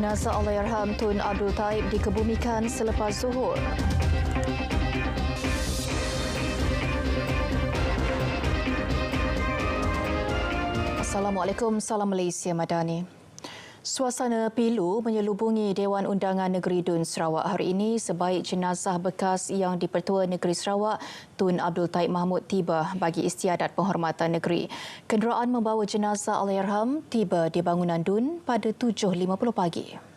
Jenazah Allahyarham Tun Abdul Taib dikebumikan selepas zuhur. Assalamualaikum, salam Malaysia Madani. Suasana pilu menyelubungi Dewan Undangan Negeri Dun Sarawak hari ini sebaik jenazah bekas Yang di-Pertua Negeri Sarawak Tun Abdul Taib Mahmud tiba bagi istiadat penghormatan negeri. Kenderaan membawa jenazah Allahyarham tiba di bangunan Dun pada 7.50 pagi.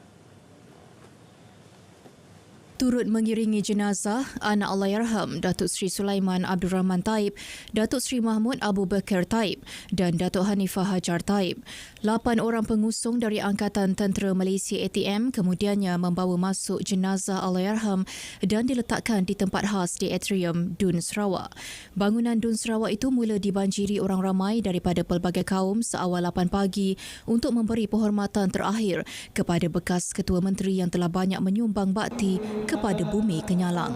Turut mengiringi jenazah anak Allahyarham Datuk Seri Sulaiman Abdul Rahman Taib, Datuk Seri Mahmud Abu Bakar Taib dan Datuk Hanifah Hajar Taib. 8 orang pengusung dari Angkatan Tentera Malaysia ATM kemudiannya membawa masuk jenazah Allahyarham dan diletakkan di tempat khas di atrium Dun Sarawak. Bangunan Dun Sarawak itu mula dibanjiri orang ramai daripada pelbagai kaum seawal 8 pagi untuk memberi penghormatan terakhir kepada bekas Ketua Menteri yang telah banyak menyumbang bakti kepada bumi Kenyalang.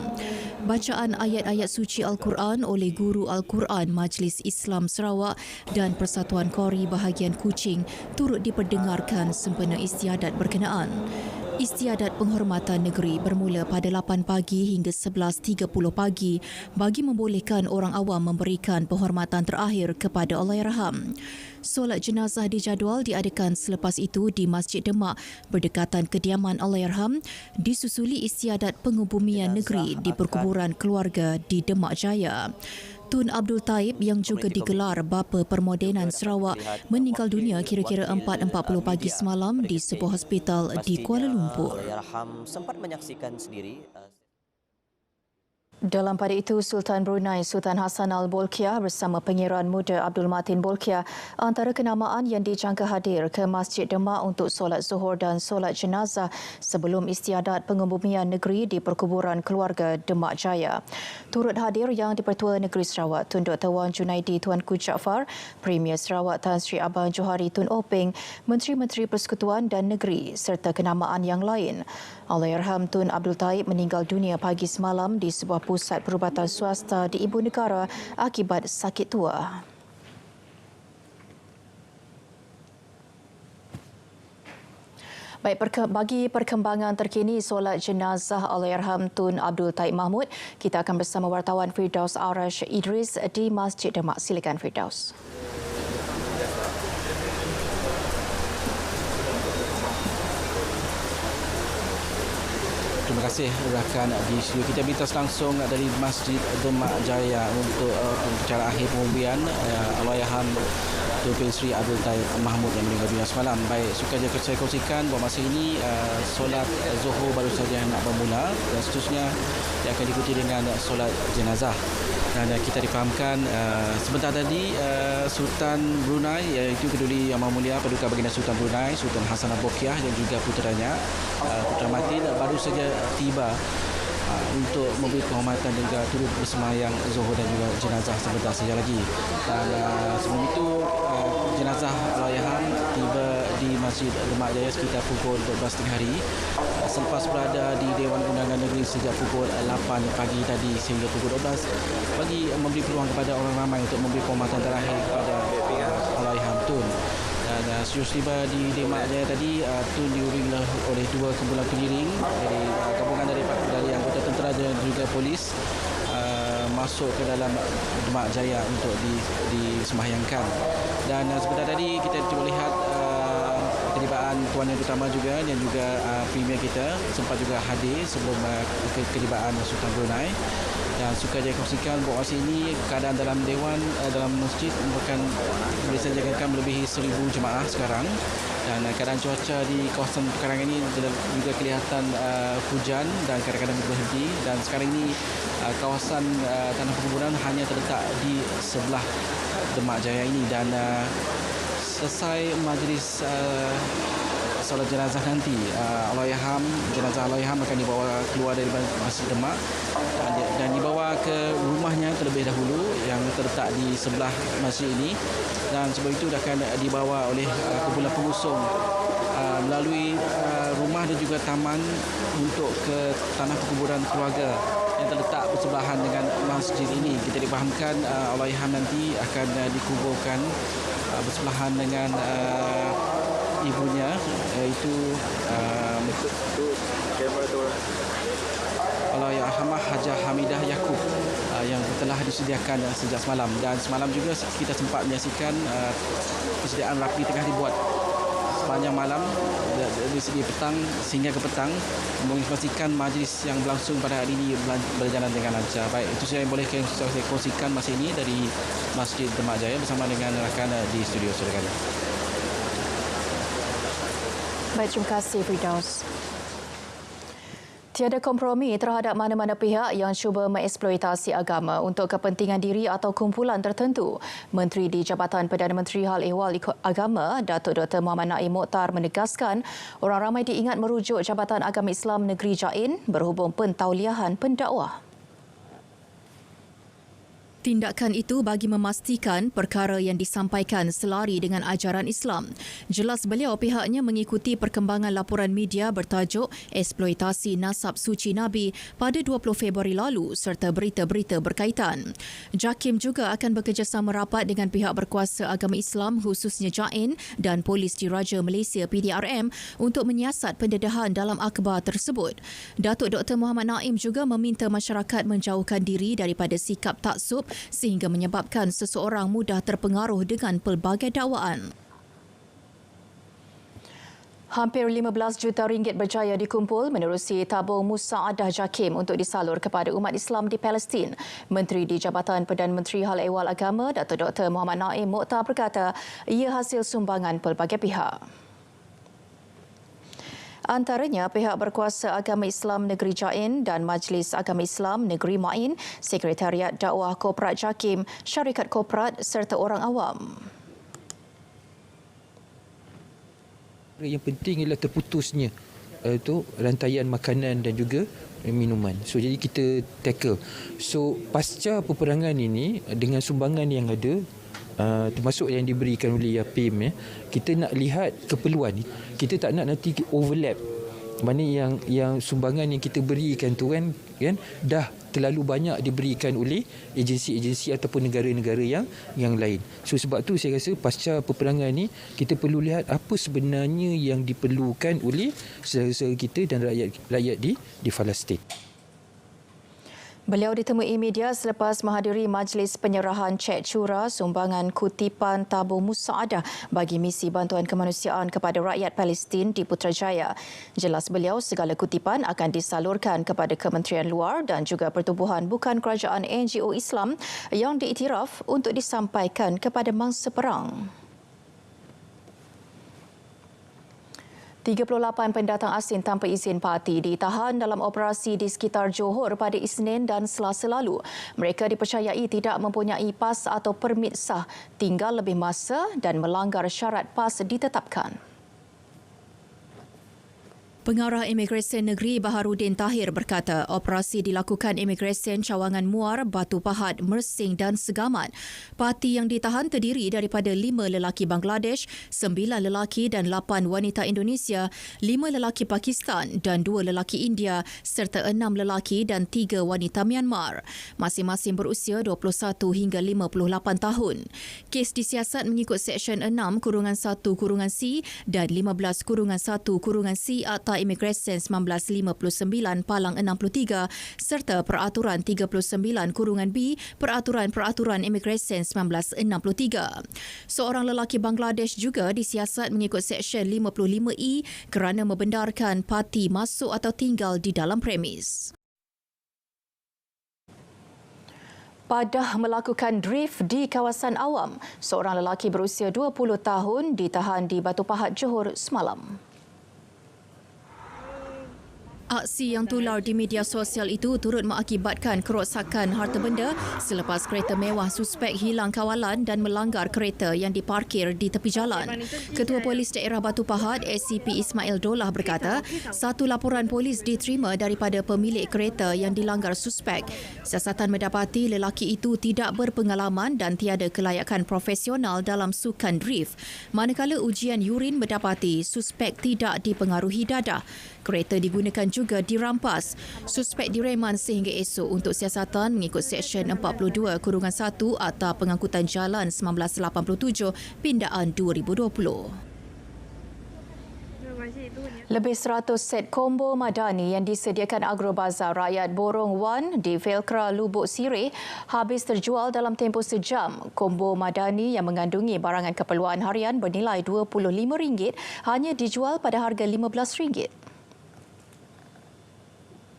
Bacaan ayat-ayat suci Al-Quran oleh Guru Al-Quran Majlis Islam Sarawak dan Persatuan Qori bahagian Kuching turut diperdengarkan sempena istiadat berkenaan. Istiadat penghormatan negeri bermula pada 8 pagi hingga 11.30 pagi bagi membolehkan orang awam memberikan penghormatan terakhir kepada Allahyarham. Solat jenazah dijadual diadakan selepas itu di Masjid Demak berdekatan kediaman Allahyarham disusuli istiadat pengubumian negeri di perkuburan keluarga di Demak Jaya. Tun Abdul Taib yang juga digelar Bapa Permodenan Sarawak meninggal dunia kira-kira 4.40 pagi semalam di sebuah hospital di Kuala Lumpur. Allahyarham sempat menyaksikan sendiri. Dalam pada itu, Sultan Brunei Sultan Hassan Al-Bolkiah bersama Pangeran Muda Abdul Matin Bolkiah antara kenamaan yang dijangka hadir ke Masjid Demak untuk solat zuhur dan solat jenazah sebelum istiadat pengubumian negeri di perkuburan keluarga Demak Jaya. Turut hadir Yang di-Pertua Negeri Sarawak Tun Dr. Wan Junaidi Tuanku Jaafar, Premier Sarawak Tan Sri Abang Johari Tun Openg, Menteri-Menteri Persekutuan dan Negeri serta kenamaan yang lain. Allahyarham Tun Abdul Taib meninggal dunia pagi semalam di sebuah pusat perubatan swasta di Ibu Negara akibat sakit tua. Baik, bagi perkembangan terkini solat jenazah Allahyarham Tun Abdul Taib Mahmud, kita akan bersama wartawan Firdaus Arash Idris di Masjid Demak. Silakan Firdaus. Terima kasih rakan di studio. Kita berita langsung dari Masjid Demak Jaya untuk acara akhir pengubumian Allahyarham Tun Sri Abdul Taib Mahmud yang meninggal dunia semalam. Baik, suka saya kongsikan bahawa masa ini solat zuhur baru saja nak bermula dan seterusnya dia akan diikuti dengan solat jenazah. Dan kita difahamkan sebentar tadi Sultan Brunei iaitu Keduli Yang Maha Mulia Paduka Baginda Sultan Brunei Sultan Hassan Al-Bolkiah dan juga puteranya Putera Matin baru saja tiba untuk memberi penghormatan dan juga turut bersemayang zuhur dan juga jenazah sebentar saja lagi. Dan sebelum itu jenazah Allahyarham tiba di Masjid Demak Jaya sekitar pukul 12.30 hari selepas berada di Dewan Undangan Negeri sejak pukul 8 pagi tadi sehingga pukul 12 bagi memberi peluang kepada orang ramai untuk memberi penghormatan terakhir kepada Allahyarham Tun. Dan sejurus tiba di Demak Jaya tadi, Tun diiringi oleh 2 kumpulan pengiring dari gabungan dari anggota tentera dan juga polis masuk ke dalam Demak Jaya untuk disembahyangkan. Dan sebentar tadi kita cuba lihat keterlibatan Tuan Yang Utama juga dan juga Premier kita sempat juga hadir sebelum keterlibatan Sultan Brunei. Dan suka saya kongsikan bahawa sini keadaan dalam dewan, dalam masjid merupakan boleh saya jangkakan melebihi 1,000 jemaah sekarang. Dan keadaan cuaca di kawasan pekarangan ini juga kelihatan hujan dan kadang-kadang berhenti. Dan sekarang ini kawasan tanah perkuburan hanya terletak di sebelah Demak Jaya ini. Dan selesai majlis solat jenazah nanti, jenazah Allahyarham akan dibawa keluar dari Masjid Demak dan dibawa ke rumahnya terlebih dahulu yang terletak di sebelah masjid ini. Dan sebelum itu akan dibawa oleh kumpulan pengusung melalui rumah dan juga taman untuk ke tanah perkuburan keluarga yang terletak bersebelahan dengan masjid ini. Kita difahamkan Allahyarham nanti akan dikuburkan bersebelahan dengan ibunya, iaitu Allahyarhamah Hajah Hamidah Yaakob yang telah disediakan sejak semalam, dan semalam juga kita sempat menyaksikan persediaan rapi tengah dibuat sepanjang malam dari segi petang sehingga ke petang, menginformasikan majlis yang berlangsung pada hari ini berjalan dengan lancar. Baik, itu saya boleh saya kongsikan masa ini dari Masjid Demak Jaya bersama dengan rakan di studio saudara. Baik, terima kasih Firdaus. Tiada kompromi terhadap mana-mana pihak yang cuba mengeksploitasi agama untuk kepentingan diri atau kumpulan tertentu. Menteri di Jabatan Perdana Menteri Hal Ehwal Agama, Datuk Dr. Muhammad Naim Mokhtar menegaskan orang ramai diingat merujuk Jabatan Agama Islam Negeri Jain berhubung pentauliahan pendakwah. Tindakan itu bagi memastikan perkara yang disampaikan selari dengan ajaran Islam. Jelas beliau pihaknya mengikuti perkembangan laporan media bertajuk Eksploitasi Nasab Suci Nabi pada 20 Februari lalu serta berita-berita berkaitan. JAKIM juga akan bekerjasama rapat dengan pihak berkuasa agama Islam khususnya Jain dan Polis Diraja Malaysia PDRM untuk menyiasat pendedahan dalam akhbar tersebut. Datuk Dr. Muhammad Naim juga meminta masyarakat menjauhkan diri daripada sikap taksub sehingga menyebabkan seseorang mudah terpengaruh dengan pelbagai dakwaan. Hampir 15 juta ringgit berjaya dikumpul menerusi tabung musaadah JAKIM untuk disalur kepada umat Islam di Palestin. Menteri di Jabatan Perdana Menteri Hal Ehwal Agama, Datuk Dr. Muhammad Naim Mokhtar berkata, ia hasil sumbangan pelbagai pihak. Antaranya pihak berkuasa agama Islam Negeri Jain dan Majlis Agama Islam Negeri Main, Sekretariat Dakwah Korporat JAKIM, syarikat korporat serta orang awam. Yang penting ialah terputusnya itu rantaian makanan dan juga minuman. So jadi kita tackle. So pasca peperangan ini dengan sumbangan yang ada, termasuk yang diberikan oleh YAPIM, kita nak lihat keperluan. Kita tak nak nanti overlap. Mana yang sumbangan yang kita berikan tu kan dah terlalu banyak diberikan oleh agensi-agensi ataupun negara-negara yang lain. So sebab tu saya rasa pasca peperangan ni kita perlu lihat apa sebenarnya yang diperlukan oleh saudara-saudara kita dan rakyat di Palestin. Beliau ditemui media selepas menghadiri majlis penyerahan cek curah sumbangan kutipan tabung musaadah bagi misi bantuan kemanusiaan kepada rakyat Palestin di Putrajaya. Jelas beliau segala kutipan akan disalurkan kepada Kementerian Luar dan juga pertubuhan bukan kerajaan NGO Islam yang diiktiraf untuk disampaikan kepada mangsa perang. 38 pendatang asing tanpa izin parti ditahan dalam operasi di sekitar Johor pada Isnin dan Selasa lalu. Mereka dipercayai tidak mempunyai pas atau permit sah, tinggal lebih masa dan melanggar syarat pas ditetapkan. Pengarah Imigresen Negeri Baharudin Tahir berkata operasi dilakukan Imigresen Cawangan Muar, Batu Pahat, Mersing dan Segamat. Parti yang ditahan terdiri daripada 5 lelaki Bangladesh, 9 lelaki dan 8 wanita Indonesia, 5 lelaki Pakistan dan 2 lelaki India serta 6 lelaki dan 3 wanita Myanmar. Masing-masing berusia 21 hingga 58 tahun. Kes disiasat mengikut Seksyen 6-1-C dan 15-1-C Akta Imigresen 1959 Palang 63 serta Peraturan 39-B Peraturan Imigresen 1963. Seorang lelaki Bangladesh juga disiasat mengikut Seksyen 55E kerana membenarkan parti masuk atau tinggal di dalam premis. Padah melakukan drift di kawasan awam. Seorang lelaki berusia 20 tahun ditahan di Batu Pahat, Johor semalam. Aksi yang tular di media sosial itu turut mengakibatkan kerosakan harta benda selepas kereta mewah suspek hilang kawalan dan melanggar kereta yang diparkir di tepi jalan. Ketua Polis Daerah Batu Pahat, SCP Ismail Dolah berkata, satu laporan polis diterima daripada pemilik kereta yang dilanggar suspek. Siasatan mendapati lelaki itu tidak berpengalaman dan tiada kelayakan profesional dalam sukan drift. Manakala ujian urin mendapati suspek tidak dipengaruhi dadah. Kereta digunakan juga dirampas. Suspek direman sehingga esok untuk siasatan mengikut Seksyen 42-1 Akta Pengangkutan Jalan 1987 pindaan 2020. Lebih 100 set combo madani yang disediakan Agrobazar Rakyat Borong Wan di Velcra Lubuk Sireh habis terjual dalam tempoh sejam. Combo madani yang mengandungi barangan keperluan harian bernilai RM25 hanya dijual pada harga RM15.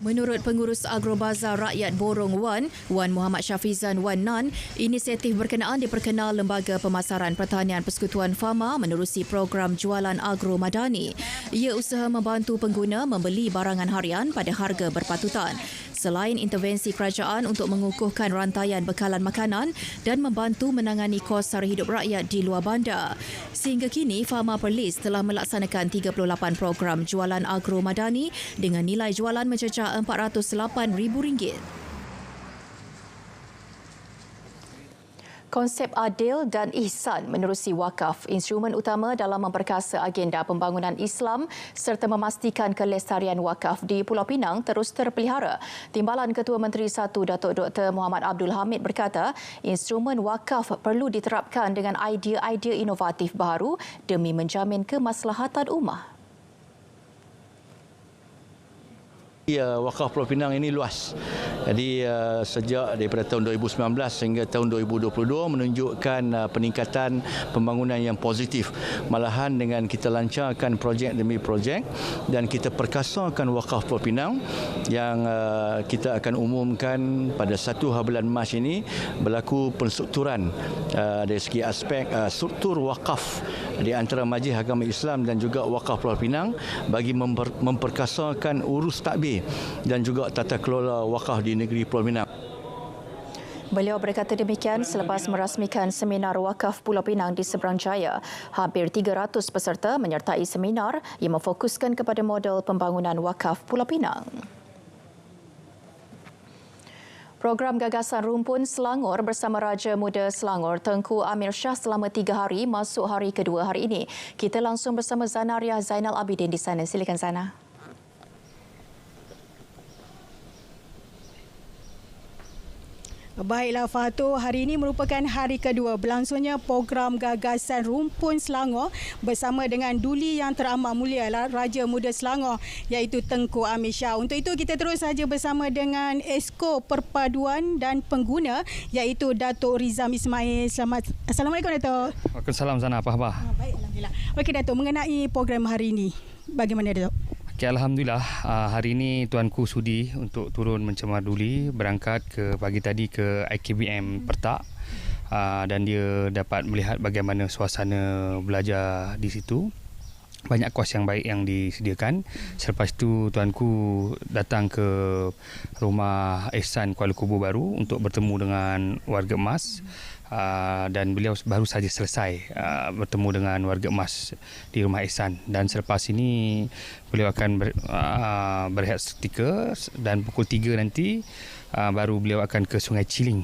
Menurut pengurus Agrobazar Rakyat Borong Wan Muhammad Syafizan Wan Nan, inisiatif berkenaan diperkenal Lembaga Pemasaran Pertanian Persekutuan Fama menerusi program jualan agro madani. Ia usaha membantu pengguna membeli barangan harian pada harga berpatutan. Selain intervensi kerajaan untuk mengukuhkan rantaian bekalan makanan dan membantu menangani kos sara hidup rakyat di luar bandar. Sehingga kini, Fama Perlis telah melaksanakan 38 program jualan agro madani dengan nilai jualan mencecah RM408,000. Konsep adil dan ihsan menerusi wakaf, instrumen utama dalam memperkasa agenda pembangunan Islam serta memastikan kelestarian wakaf di Pulau Pinang terus terpelihara. Timbalan Ketua Menteri 1 Datuk Dr. Muhammad Abdul Hamid berkata, instrumen wakaf perlu diterapkan dengan idea-idea inovatif baru demi menjamin kemaslahatan ummah. Wakaf Pulau Pinang ini luas. Jadi sejak daripada tahun 2019 hingga tahun 2022 menunjukkan peningkatan pembangunan yang positif. Malahan dengan kita lancarkan projek demi projek dan kita perkasakan Wakaf Pulau Pinang yang kita akan umumkan pada 1 bulan Mac ini berlaku penstrukturan dari segi aspek struktur wakaf di antara Majlis Agama Islam dan juga Wakaf Pulau Pinang bagi memperkasakan urus takbir dan juga tata kelola wakaf di negeri Pulau Pinang. Beliau berkata demikian selepas merasmikan seminar wakaf Pulau Pinang di Seberang Jaya. Hampir 300 peserta menyertai seminar yang memfokuskan kepada model pembangunan wakaf Pulau Pinang. Program Gagasan Rumpun Selangor bersama Raja Muda Selangor Tengku Amir Shah selama 3 hari masuk hari kedua hari ini. Kita langsung bersama Zanariah Zainal Abidin di sana. Silakan Zana. Baiklah Fatu, hari ini merupakan hari kedua berlangsungnya program Gagasan Rumpun Selangor bersama dengan Duli Yang Teramat Mulia Raja Muda Selangor iaitu Tengku Amir Shah. Untuk itu kita terus saja bersama dengan Esko Perpaduan dan Pengguna iaitu Datuk Rizam Ismail. Assalamualaikum Datuk. Waalaikumsalam Zana, apa khabar? Baik, alhamdulillah. Okey Datuk, mengenai program hari ini bagaimana Datuk? Okay, Alhamdulillah, hari ini tuanku sudi untuk turun mencemar Duli, berangkat ke pagi tadi ke IKBM Pertak dan dia dapat melihat bagaimana suasana belajar di situ. Banyak kos yang baik yang disediakan. Selepas itu tuanku datang ke rumah Ihsan Kuala Kubu baru untuk bertemu dengan warga emas. Dan beliau baru saja selesai bertemu dengan warga emas di rumah Ihsan, dan selepas ini beliau akan berehat seketika dan pukul 3 nanti baru beliau akan ke Sungai Ciling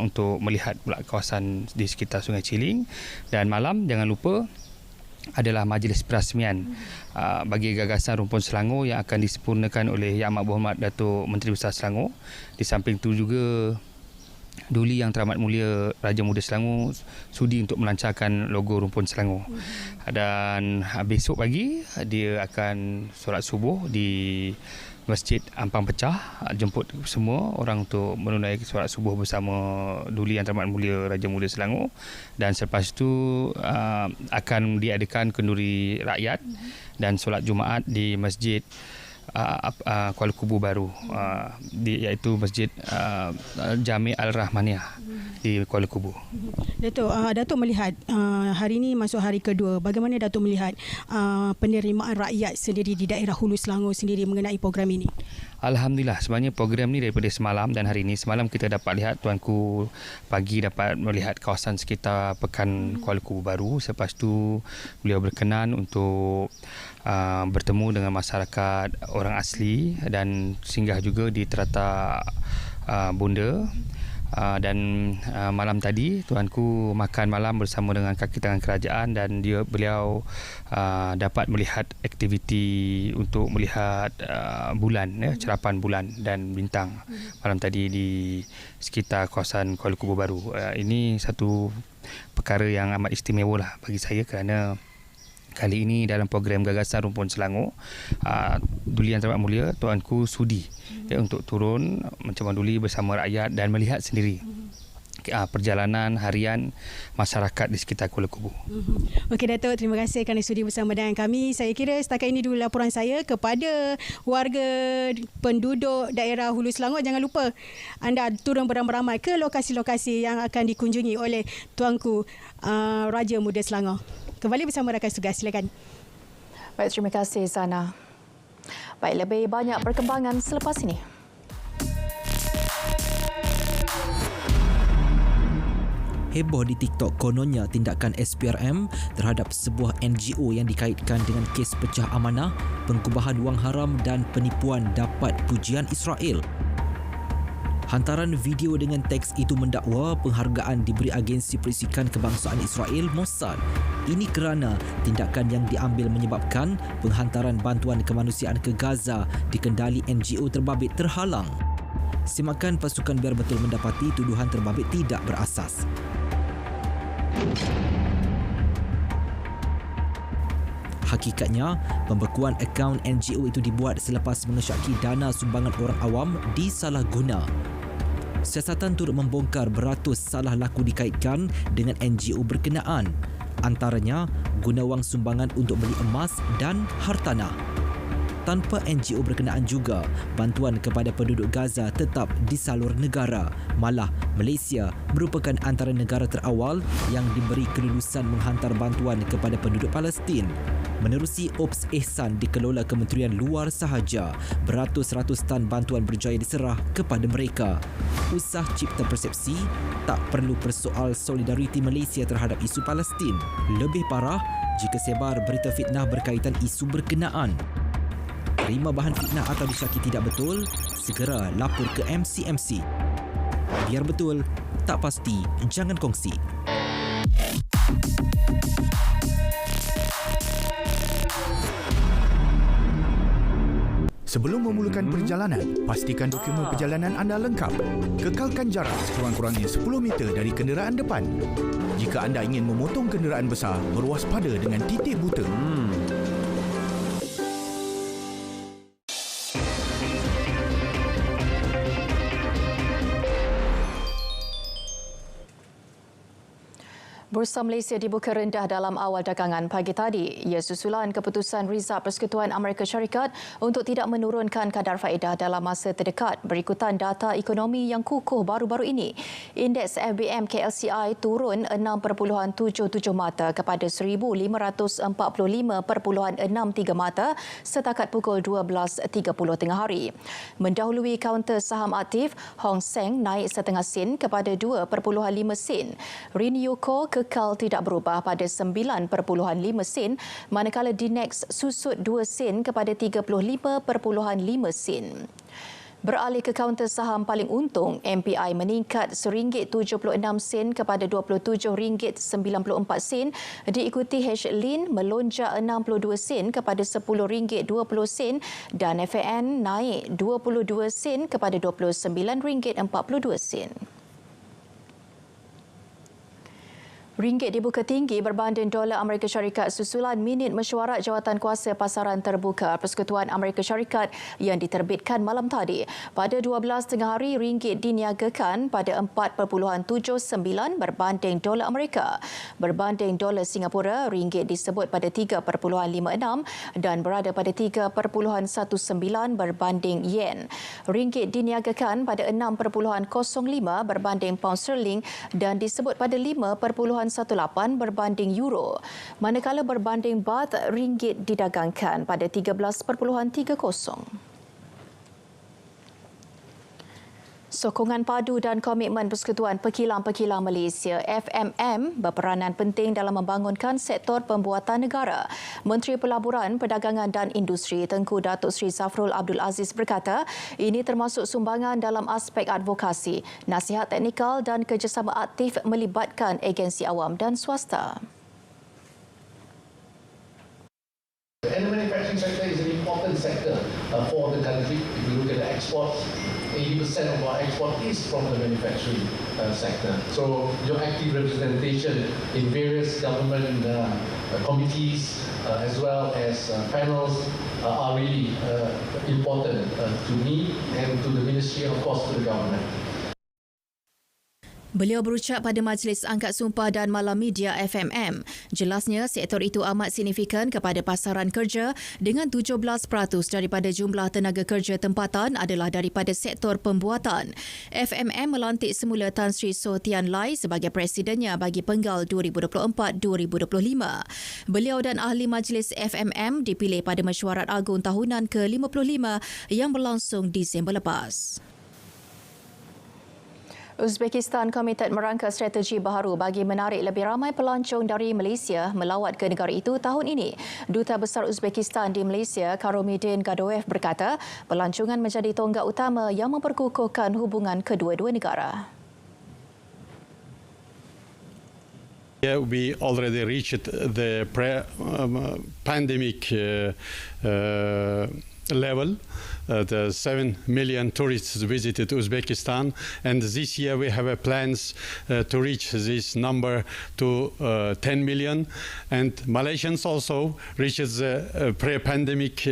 untuk melihat pula kawasan di sekitar Sungai Ciling. Dan malam jangan lupa adalah majlis perasmian bagi Gagasan Rumpun Selangor yang akan disempurnakan oleh Yang Amat Berhormat Datuk Menteri Besar Selangor. Di samping itu juga Duli Yang Teramat Mulia Raja Muda Selangor sudi untuk melancarkan logo Rumpun Selangor. Dan besok pagi dia akan solat subuh di Masjid Ampang Pecah, jemput semua orang untuk menunaikan solat subuh bersama Duli Yang Teramat Mulia Raja Muda Selangor. Dan selepas itu akan diadakan kenduri rakyat dan solat Jumaat di Masjid Kuala Kubu baru iaitu Masjid Jami' Al-Rahmaniyah di Kuala Kubu. Datuk melihat hari ini masuk hari kedua, bagaimana Datuk melihat penerimaan rakyat sendiri di daerah Hulu Selangor sendiri mengenai program ini? Alhamdulillah, sebenarnya program ni daripada semalam dan hari ini. Semalam kita dapat lihat, tuanku pagi dapat melihat kawasan sekitar Pekan Kuala Kubu baru. Selepas tu beliau berkenan untuk bertemu dengan masyarakat orang asli dan singgah juga di Terata Bonda. Dan malam tadi tuanku makan malam bersama dengan kaki tangan kerajaan dan beliau dapat melihat aktiviti untuk melihat bulan, cerapan bulan dan bintang malam tadi di sekitar kawasan Kuala Kubu baru. Ini satu perkara yang amat istimewa lah bagi saya kerana Kali ini dalam program Gagasan Rumpun Selangor, Duli Yang Terhormat Mulia Tuanku sudi untuk turun mencemar duli bersama rakyat dan melihat sendiri perjalanan harian masyarakat di sekitar Kuala Kubu. Okey Datuk, terima kasih kerana sudi bersama dengan kami. Saya kira setakat ini dulu laporan saya kepada warga penduduk daerah Hulu Selangor. Jangan lupa anda turun beramai-ramai ke lokasi-lokasi yang akan dikunjungi oleh Tuanku Raja Muda Selangor. Kembali bersama rakan tugas, silakan. Baik, terima kasih Sana. Baik, lebih banyak perkembangan selepas ini. Heboh di TikTok kononnya tindakan SPRM terhadap sebuah NGO yang dikaitkan dengan kes pecah amanah, pengkubahan wang haram dan penipuan dapat pujian Israel. Hantaran video dengan teks itu mendakwa penghargaan diberi agensi perisikan kebangsaan Israel Mossad. Ini kerana tindakan yang diambil menyebabkan penghantaran bantuan kemanusiaan ke Gaza dikendali NGO terbabit terhalang. Simakan pasukan biar betul mendapati tuduhan terbabit tidak berasas. Hakikatnya, pembekuan akaun NGO itu dibuat selepas mengesyaki dana sumbangan orang awam disalahguna. Siasatan turut membongkar beratus salah laku dikaitkan dengan NGO berkenaan. Antaranya, guna wang sumbangan untuk beli emas dan hartanah. Tanpa NGO berkenaan juga, bantuan kepada penduduk Gaza tetap disalur negara. Malah, Malaysia merupakan antara negara terawal yang diberi kelulusan menghantar bantuan kepada penduduk Palestin. Menerusi Ops Ehsan dikelola Kementerian Luar sahaja, beratus-ratus tan bantuan berjaya diserah kepada mereka. Usah cipta persepsi, tak perlu persoal solidariti Malaysia terhadap isu Palestin. Lebih parah jika sebar berita fitnah berkaitan isu berkenaan. Terima bahan fitnah atau disyaki tidak betul, segera lapor ke MCMC. Biar betul, tak pasti, jangan kongsi. Sebelum memulakan perjalanan, pastikan dokumen perjalanan anda lengkap. Kekalkan jarak sekurang-kurangnya 10 meter dari kenderaan depan. Jika anda ingin memotong kenderaan besar, berwaspada dengan titik buta. Bursa Malaysia dibuka rendah dalam awal dagangan pagi tadi. Ia susulan keputusan Rizab Persekutuan Amerika Syarikat untuk tidak menurunkan kadar faedah dalam masa terdekat berikutan data ekonomi yang kukuh baru-baru ini. Indeks FBM KLCI turun 6.77 mata kepada 1,545.63 mata setakat pukul 12.30 tengah hari. Mendahului kaunter saham aktif, Hong Seng naik setengah sen kepada 2.5 sen. Rinyoco kekal tidak berubah pada 9.5 sen, manakala Dinex susut 2 sen kepada 35.5 sen. Beralih ke kaunter saham paling untung, MPI meningkat RM1.76 kepada RM27.94, diikuti H-Lin melonjak 62 sen kepada RM10.20 dan FAN naik 22 sen kepada RM29.42. Ringgit dibuka tinggi berbanding dolar Amerika Syarikat susulan minit mesyuarat Jawatan Kuasa Pasaran Terbuka Persekutuan Amerika Syarikat yang diterbitkan malam tadi. Pada 12 tengah hari, ringgit diniagakan pada 4.79 berbanding dolar Amerika. Berbanding dolar Singapura, ringgit disebut pada 3.56 dan berada pada 3.19 berbanding yen. Ringgit diniagakan pada 6.05 berbanding pound sterling dan disebut pada 5.18 berbanding euro. Manakala berbanding baht, ringgit didagangkan pada 13.30. Sokongan padu dan komitmen Persekutuan Pekilang-Pekilang Malaysia FMM berperanan penting dalam membangunkan sektor pembuatan negara. Menteri Pelaburan, Perdagangan dan Industri Tengku Datuk Seri Zafrul Abdul Aziz berkata, ini termasuk sumbangan dalam aspek advokasi, nasihat teknikal dan kerjasama aktif melibatkan agensi awam dan swasta. The manufacturing sector is an important sector for the country. If you look at the exports, 80% of our export is from the manufacturing sector. So your active representation in various government committees as well as panels are really important to me and to the ministry and of course to the government. Beliau berucap pada Majlis Angkat Sumpah dan Malam Media FMM. Jelasnya, sektor itu amat signifikan kepada pasaran kerja dengan 17% daripada jumlah tenaga kerja tempatan adalah daripada sektor pembuatan. FMM melantik semula Tan Sri Soe Tian Lai sebagai presidennya bagi penggal 2024-2025. Beliau dan ahli Majlis FMM dipilih pada Mesyuarat Agung Tahunan ke-55 yang berlangsung Disember lepas. Uzbekistan komited merangka strategi baharu bagi menarik lebih ramai pelancong dari Malaysia melawat ke negara itu tahun ini. Duta Besar Uzbekistan di Malaysia, Karomidin Gadoev berkata, pelancongan menjadi tonggak utama yang memperkukuhkan hubungan kedua-dua negara. Yeah, we already reached the pre-pandemic level. The 7 million tourists visited Uzbekistan, and this year we have plans to reach this number to 10 million. And Malaysians also reaches the pre-pandemic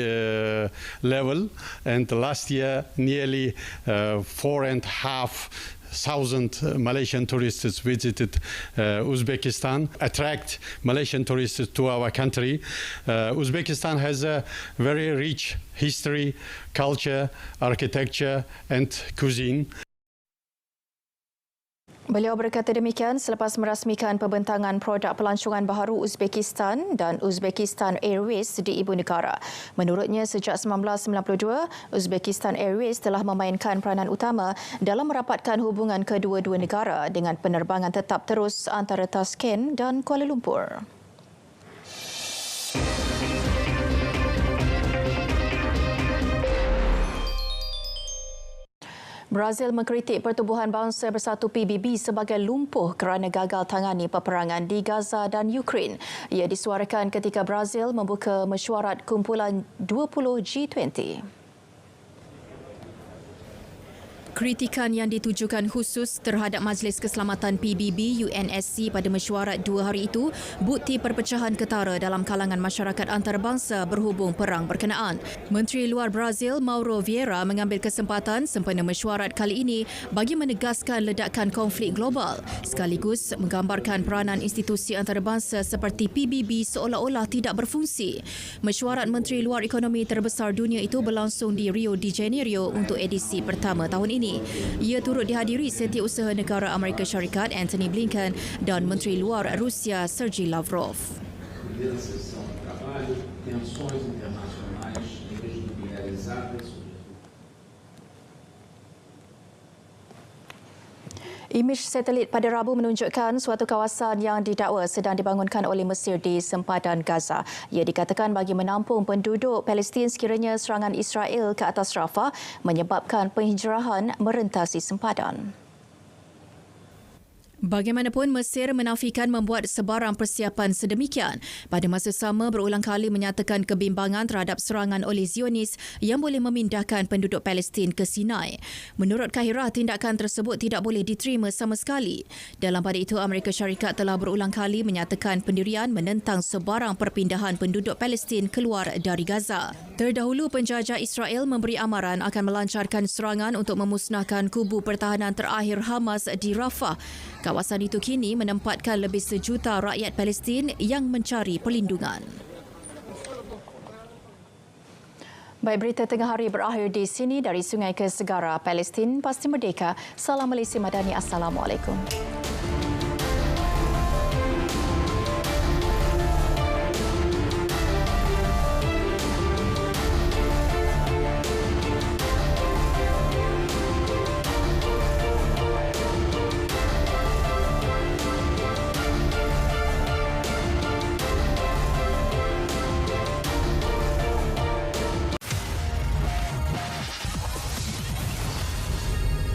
level, and last year nearly 4,500 Malaysian tourists visited Uzbekistan, attract Malaysian tourists to our country. Uzbekistan has a very rich history, culture, architecture and cuisine. Beliau berkata demikian selepas merasmikan pembentangan produk pelancongan baharu Uzbekistan dan Uzbekistan Airways di ibu negara. Menurutnya, sejak 1992, Uzbekistan Airways telah memainkan peranan utama dalam merapatkan hubungan kedua-dua negara dengan penerbangan tetap terus antara Tashkent dan Kuala Lumpur. Brazil mengkritik Pertubuhan Bangsa Bersatu PBB sebagai lumpuh kerana gagal tangani peperangan di Gaza dan Ukraine. Ia disuarakan ketika Brazil membuka mesyuarat kumpulan 20 G20. Kritikan yang ditujukan khusus terhadap Majlis Keselamatan PBB UNSC pada mesyuarat 2 hari itu bukti perpecahan ketara dalam kalangan masyarakat antarabangsa berhubung perang berkenaan. Menteri Luar Brazil Mauro Vieira mengambil kesempatan sempena mesyuarat kali ini bagi menegaskan ledakan konflik global sekaligus menggambarkan peranan institusi antarabangsa seperti PBB seolah-olah tidak berfungsi. Mesyuarat Menteri Luar Ekonomi terbesar dunia itu berlangsung di Rio de Janeiro untuk edisi pertama tahun ini. Ia turut dihadiri Setiausaha Negara Amerika Syarikat Antony Blinken dan Menteri Luar Rusia Sergei Lavrov. Imej satelit pada Rabu menunjukkan suatu kawasan yang didakwa sedang dibangunkan oleh Mesir di sempadan Gaza. Ia dikatakan bagi menampung penduduk Palestin sekiranya serangan Israel ke atas Rafah menyebabkan penghijrahan merentasi sempadan. Bagaimanapun, Mesir menafikan membuat sebarang persiapan sedemikian. Pada masa sama, berulang kali menyatakan kebimbangan terhadap serangan oleh Zionis yang boleh memindahkan penduduk Palestin ke Sinai. Menurut Kahirah, tindakan tersebut tidak boleh diterima sama sekali. Dalam pada itu, Amerika Syarikat telah berulang kali menyatakan pendirian menentang sebarang perpindahan penduduk Palestin keluar dari Gaza. Terdahulu, penjajah Israel memberi amaran akan melancarkan serangan untuk memusnahkan kubu pertahanan terakhir Hamas di Rafah. Kawasan itu kini menempatkan lebih 1 juta rakyat Palestin yang mencari perlindungan. Baik, berita tengah hari berakhir di sini dari Sungai ke Segara, Palestin pasti merdeka. Salam Malaysia Madani. Assalamualaikum.